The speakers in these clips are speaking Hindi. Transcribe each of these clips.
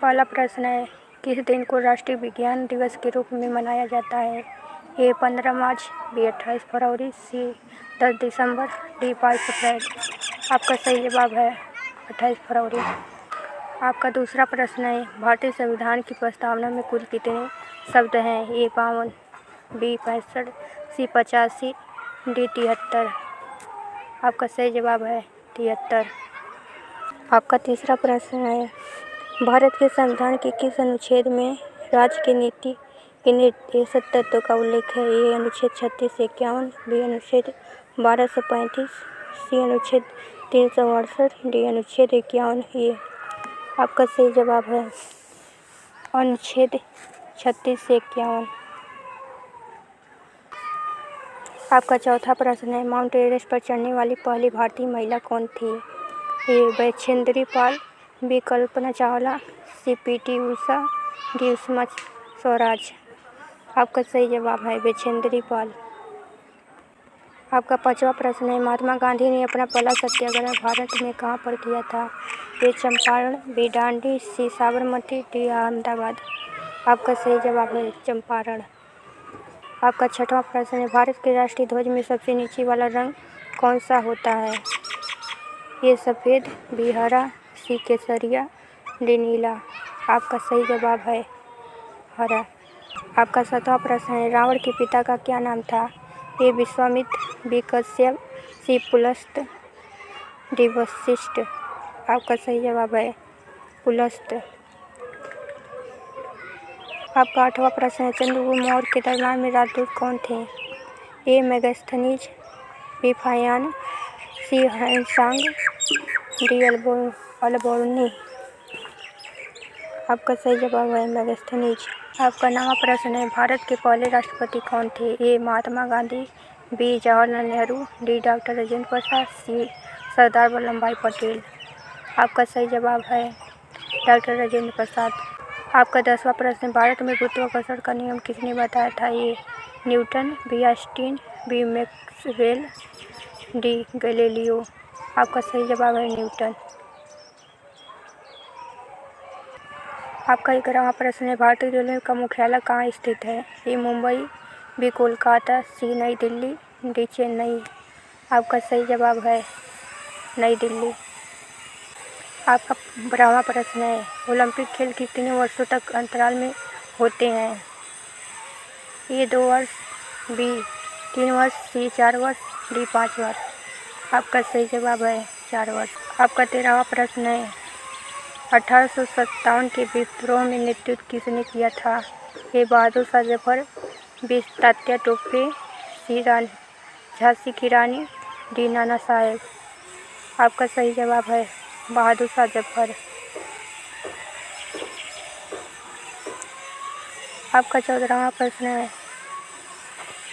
पहला प्रश्न है, किस दिन को राष्ट्रीय विज्ञान दिवस के रूप में मनाया जाता है? ए 15 मार्च, बी 28 फरवरी, सी 10 दिसंबर, डी 22 अप्रैल। आपका सही जवाब है 28 फरवरी। आपका दूसरा प्रश्न है, भारतीय संविधान की प्रस्तावना में कुल कितने शब्द हैं? ए 52, बी 65, सी 85, डी 73। आपका सही जवाब है 73। आपका तीसरा प्रश्न है, भारत के संविधान के किस अनुच्छेद में राज्य की नीति के निर्देशक तत्व का उल्लेख है? ए अनुच्छेद 36 से 51, बी अनुच्छेद 1235, सी अनुच्छेद 368, डी अनुच्छेद 51 ए। आपका सही जवाब है अनुच्छेद 36 से 51। आपका चौथा प्रश्न है, माउंट एवरेस्ट पर चढ़ने वाली पहली भारतीय महिला कौन थी? ए बछेंद्री पाल, बी कल्पना चावला, सी पीटी उषा, डी सुषमा स्वराज। आपका सही जवाब है बछेंद्री पाल। आपका पांचवा प्रश्न है, महात्मा गांधी ने अपना पहला सत्याग्रह भारत में कहाँ पर किया था? ए चंपारण, बी दांडी, सी साबरमती, डी अहमदाबाद। आपका सही जवाब है चंपारण। आपका छठवां प्रश्न है, भारत के राष्ट्रीय ध्वज में सबसे नीचे वाला रंग कौन सा होता है? ए सफ़ेद, बी हरा, सी केसरिया, डी नीला। आपका सही जवाब है हरा। आपका सातवां प्रश्न है, रावण के पिता का क्या नाम था? ए विश्वामित्र, बी कश्यप, सी पुलस्त, डी वशिष्ठ। आपका सही जवाब है पुलस्त। आपका आठवां प्रश्न है, चंद्रगुप्त मौर्य के दरबार में राजदूत कौन थे? ए मेगास्थनीज, बी फाहियान, सी ह्वेनसांग, डी अलबोर्नी। आपका सही जवाब है मेगास्थनीज। आपका 9वां प्रश्न है, भारत के पहले राष्ट्रपति कौन थे? A Mahatma Gandhi, B Jawaharlal Nehru, D doctor Rajendra Prasad, C Sardar Vallabh Bhai Patel. आपका सही जवाब है डॉक्टर राजेंद्र प्रसाद। आपका 10वां प्रश्न, भारत में गुरुत्वाकर्षण का नियम किसने बताया था? A Newton, B Einstein, B Maxwell, D Galileo. आपका सही जवाब है न्यूटन। आपका 11वां प्रश्न है, भारतीय रेलवे का मुख्यालय कहाँ स्थित है? ए मुंबई, बी कोलकाता, सी नई दिल्ली, डी चेन्नई। आपका सही जवाब है नई दिल्ली। आपका 12वां प्रश्न है, ओलंपिक खेल कितने वर्षों तक अंतराल में होते हैं? ए 2 वर्ष, बी 3 वर्ष, सी 4 वर्ष, डी 5 वर्ष। आपका सही जवाब है 4 वर्ष। आपका 13वां प्रश्न है, 1857 के विद्रोह में नेतृत्व किसने किया था? ए बहादुर शाह जफर, बी तात्या टोपे, सी झांसी की रानी, डी नाना साहेब। आपका सही जवाब है बहादुर शाह जफर। आपका 14वां प्रश्न है,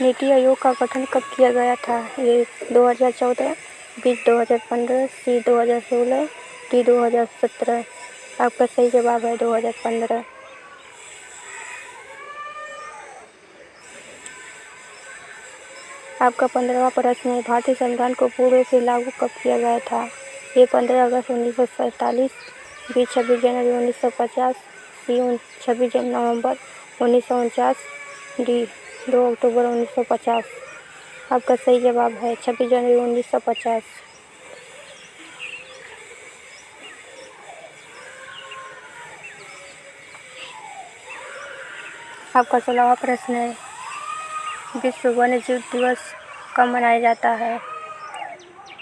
नीति आयोग का गठन कब किया गया था? ए 2014, बी 2015, सी 2016, डी 2017। आपका सही जवाब है 2015। आपका 15वां प्रश्न है, भारतीय संविधान को पूर्ण रूप से लागू कब किया गया था? ए 15 अगस्त 1947, बी 26 जनवरी 1950, सी 26 नवंबर 1949, डी 2 अक्टूबर 1950। आपका सही जवाब है 26 जनवरी 1950। आपका 16वां प्रश्न है, विश्व वन्यजीव दिवस कब मनाया जाता है?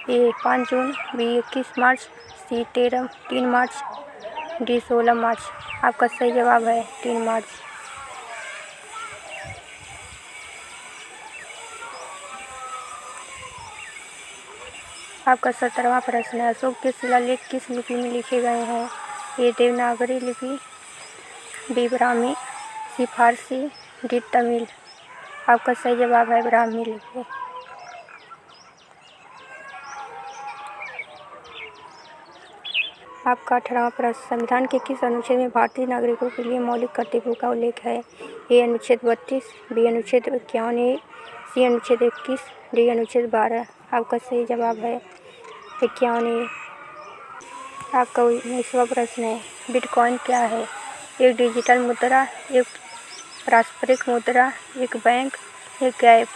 ए 5 जून, बी 21 मार्च, सी 3 मार्च, डी 16 मार्च। आपका सही जवाब है 3 मार्च। आपका 17वां प्रश्न है, अशोक के शिलालेख किस लिपि में लिखे गए हैं? ए देवनागरी लिपि, बी ब्राह्मी, सी फारसी, डी तमिल। आपका सही जवाब है ब्राह्मी लिपि। आपका 18वां प्रश्न, संविधान के किस अनुच्छेद में भारतीय नागरिकों के लिए मौलिक कर्तव्यों का उल्लेख है? ए अनुच्छेद 32, बी अनुच्छेद 51 ए, सी अनुच्छेद 21, डी अनुच्छेद 12। आपका सही जवाब है 51 ए। आपका 19वां प्रश्न है, बिटकॉइन क्या है? एक डिजिटल मुद्रा, एक पारंपरिक मुद्रा, एक बैंक, एक ऐप।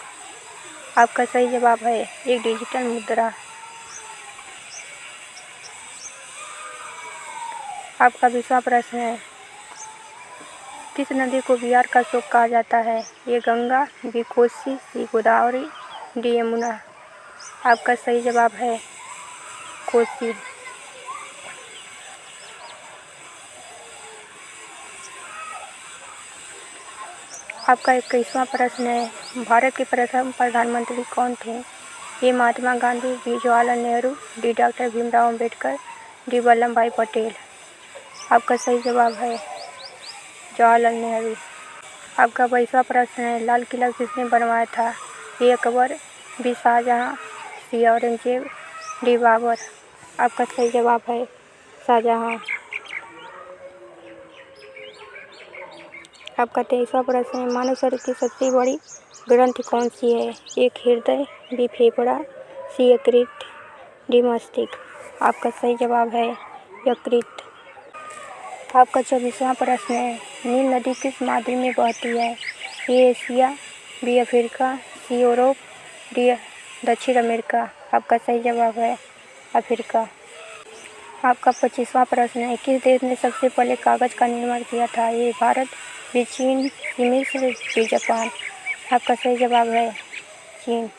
आपका सही जवाब है एक डिजिटल मुद्रा। आपका 20वां प्रश्न है, किस नदी को बिहार का शोक कहा जाता है? ए गंगा, बी कोसी, सी गोदावरी, डी यमुना। आपका सही जवाब है कोसी। आपका 21वां प्रश्न है, भारत के प्रथम प्रधानमंत्री कौन थे? A Mahatma Gandhi, B Jawaharlal Nehru, D doctor Bhimrao Ambedkar, D Vallabh Bhai Patel. आपका सही जवाब है जवाहरलाल नेहरू। आपका 22वां प्रश्न है, लाल किला किसने बनवाया था? ए अकबर, बी शाहजहां, सी औरंगजेब, डी बाबर। आपका सही जवाब है शाहजहां। आपका 23वां प्रश्न है, मानव शरीर की सबसे बड़ी ग्रंथि कौन सी है? एक हृदय, बी फेफड़ा, सी यकृत, डी मस्तिष्क। आपका सही जवाब है यकृत। आपका 24वां प्रश्न है, नील नदी किस महाद्वीप में बहती है? A Asia, B Africa, C Europe, D दक्षिण अमेरिका। आपका सही जवाब है अफ्रीका। आपका 25वां प्रश्न है, किस देश ने सबसे पहले कागज़ का निर्माण किया था? ए भारत, बी चीन, बी मिस्र, बी जापान। आपका सही जवाब है चीन।